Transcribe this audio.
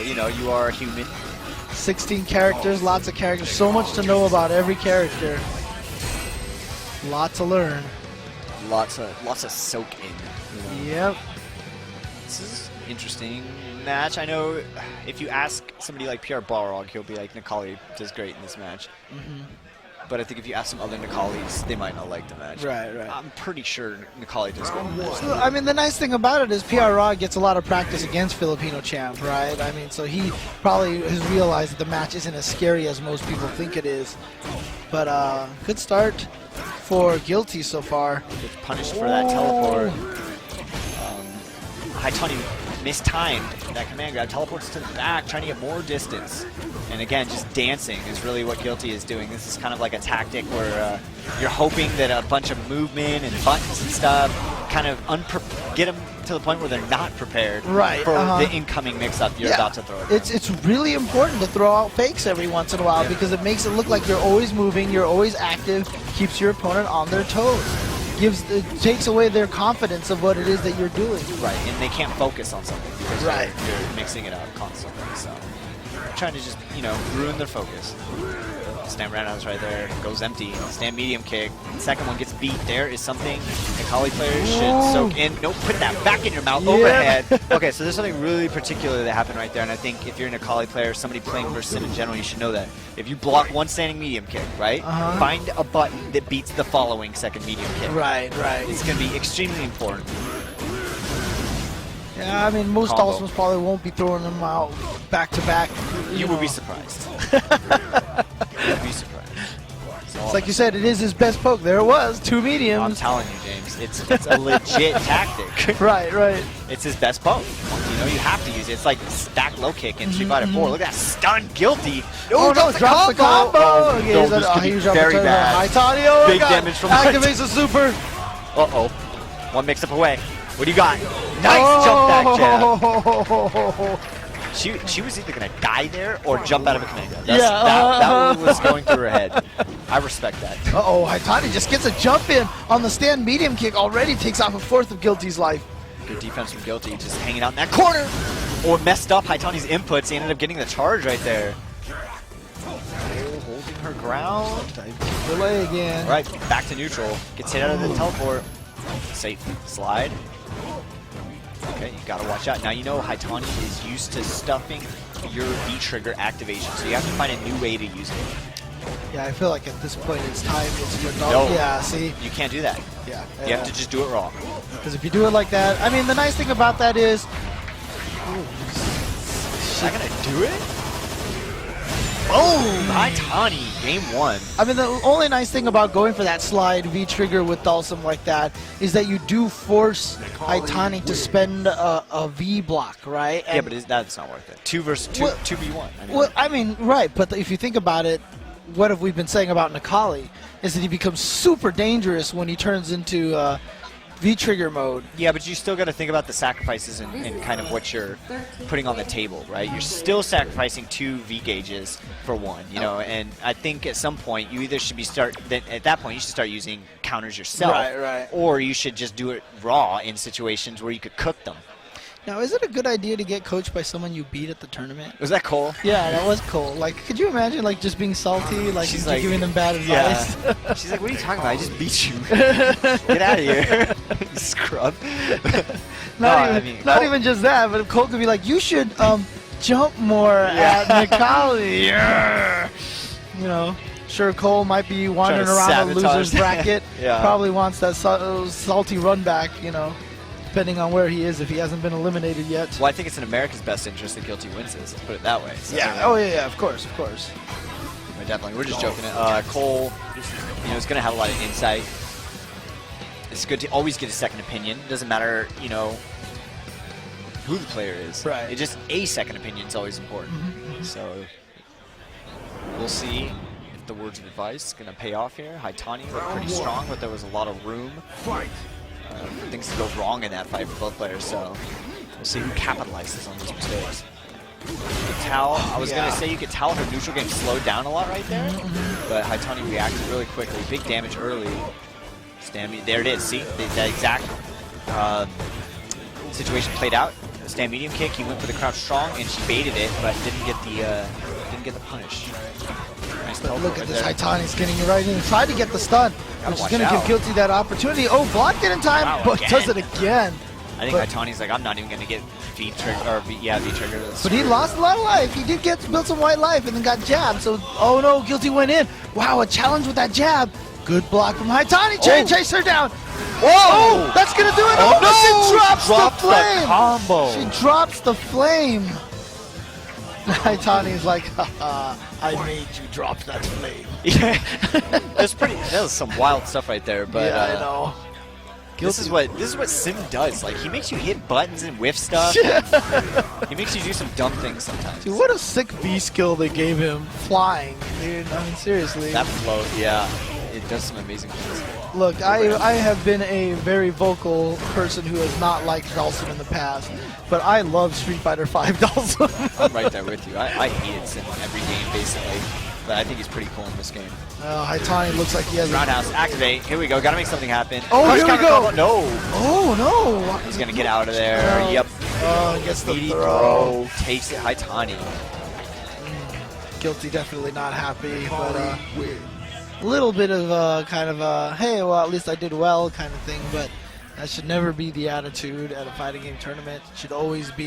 you know, you are human. 16 characters, lots of characters, so much to know about every character. Lot to learn. Lots of soak in. You know? Yep. This is interesting match. I know if you ask somebody like PR Balrog, he'll be like, Necalli does great in this match. But I think if you ask some other Necallis, they might not like the match. Right. I'm pretty sure Necalli does great. So, I mean, the nice thing about it is PR Rod gets a lot of practice against Filipino champ, right? I mean, so he probably has realized that the match isn't as scary as most people think it is. But good start for Gllty so far. Gets punished for that teleport. Haitani mistimed that command grab, teleports to the back, trying to get more distance. And again, just dancing is really what Gllty is doing. This is kind of like a tactic where you're hoping that a bunch of movement and buttons and stuff kind of get them to the point where they're not prepared for the incoming mix-up you're about to throw. It's really important to throw out fakes every once in a while because it makes it look like you're always moving, you're always active, keeps your opponent on their toes. It takes away their confidence of what it is that you're doing. Right, and they can't focus on something because you're mixing it up constantly. So trying to just, you know, ruin their focus. Stand roundhouse right there, goes empty. Stand medium kick. Second one gets beat. There is something Necalli players should soak in. Nope, put that back in your mouth, overhead. Okay, so there's something really particular that happened right there, and I think if you're a Necalli player, somebody playing versus Sim in general, you should know that. If you block one standing medium kick, right, find a button that beats the following second medium kick. Right. It's going to be extremely important. Yeah, I mean, most Dhalsims probably won't be throwing them out back-to-back. You would be surprised. You would be surprised. It's like you said, it is his best poke. There it was, 2 mediums. I'm telling you, James, it's a legit tactic. Right. It's his best poke. You know, you have to use it. It's like stack low kick in Street Fighter 4. Look at that stun, Gllty. Oh, no, drops the combo. Oh, this could be very bad. Haitani, big damage from activates the super. Uh-oh. One mix-up away. What do you got? Nice jump back jab. She was either going to die there or jump out of a command grab. That was going through her head. I respect that. Uh-oh, Haitani just gets a jump in on the stand medium kick. Already takes off a fourth of Gilty's life. Good defense from Gllty, just hanging out in that corner. Or messed up Haitani's inputs. He ended up getting the charge right there. Holding her ground. Delay again. Right, back to neutral. Gets hit out of the teleport. Safe. Slide. Okay, you gotta watch out. Now you know Haitani is used to stuffing your V-trigger activation, so you have to find a new way to use it. Yeah, I feel like at this point it's time to No. Yeah, see? You can't do that. Yeah. You have to just do it wrong. Because if you do it like that, I mean, the nice thing about that is... Is that gonna do it? Boom! Haitani, game 1. I mean, the only nice thing about going for that slide V-trigger with Dhalsim like that is that you do force Haitani to spend a V block, right? And yeah, but that's not worth it. 2 versus 2, 2v1. Well, I mean, right, but if you think about it, what have we been saying about Necalli is that he becomes super dangerous when he turns into V-trigger mode. Yeah, but you still got to think about the sacrifices and kind of what you're putting on the table, right? You're still sacrificing 2 V gauges for 1, you know, and I think at some point you either should be at that point you should start using counters yourself, right, or you should just do it raw in situations where you could cook them. Now, is it a good idea to get coached by someone you beat at the tournament? Was that Cole? Yeah, that was Cole. Like, could you imagine, like, just being salty, like, she's like, giving them bad advice? Yeah. She's like, what are you talking about? I just beat you. Get out of here. You scrub. Not even just that, but Cole could be like, you should jump more at Necalli. You know, sure, Cole might be wandering around the loser's bracket. Probably wants that salty run back, you know. Depending on where he is, if he hasn't been eliminated yet. Well, I think it's in America's best interest that Gllty wins this. Let's put it that way. So, yeah, of course. Definitely. We're just joking. Cole, you know, is going to have a lot of insight. It's good to always get a second opinion. It doesn't matter, you know, who the player is. Right. It's just a second opinion is always important. So we'll see if the words of advice are going to pay off here. Haitani looked pretty strong, but there was a lot of room. Things to go wrong in that fight for both players, so we'll see who capitalizes on these mistakes. You could tell, I was going to say you could tell her neutral game slowed down a lot right there, but Haitani reacted really quickly. Big damage early. There it is, see? That exact situation played out. stand medium kick. He went for the crouch strong, and she baited it, but didn't get the punish. Nice But look at this, there. Haitani's getting it right in. Tried to get the stun, which is watch going to give out. Gllty that opportunity. Oh, blocked it in time, Wow, but again. does it again. I think But- Haitani's like, I'm not even going to get V trigger, or V trigger. But he lost a lot of life. He did build some white life and then got jabbed. So, oh no, Gllty went in. Wow, a challenge with that jab. Good block from Haitani. Chase her down. Oh, that's going to do it. Oh, no, she drops the flame. combo. She drops the flame. Haitani's like, haha, I made you drop that flame. Yeah, that was some wild stuff right there. But yeah, I know. This is what Sim does. Like, he makes you hit buttons and whiff stuff. He makes you do some dumb things sometimes. Dude, what a sick B skill they gave him. Flying, dude. I mean, seriously. That float, yeah, it does some amazing things. Look, I have been a very vocal person who has not liked Dhalsim in the past, but I love Street Fighter V Dhalsim. I'm right there with you. I hated Sim every game, basically. But I think he's pretty cool in this game. Haitani looks like he has Roundhouse, activate. Here we go. Gotta make something happen. Oh, Crush here we counter go. combo. No. Oh, no. He's gonna get out of there. Yep. Oh, he gets the Speedy throw. takes it. Haitani. Gllty definitely not happy, but a little bit of kind of hey, well, at least I did well kind of thing, but that should never be the attitude at a fighting game tournament. It should always be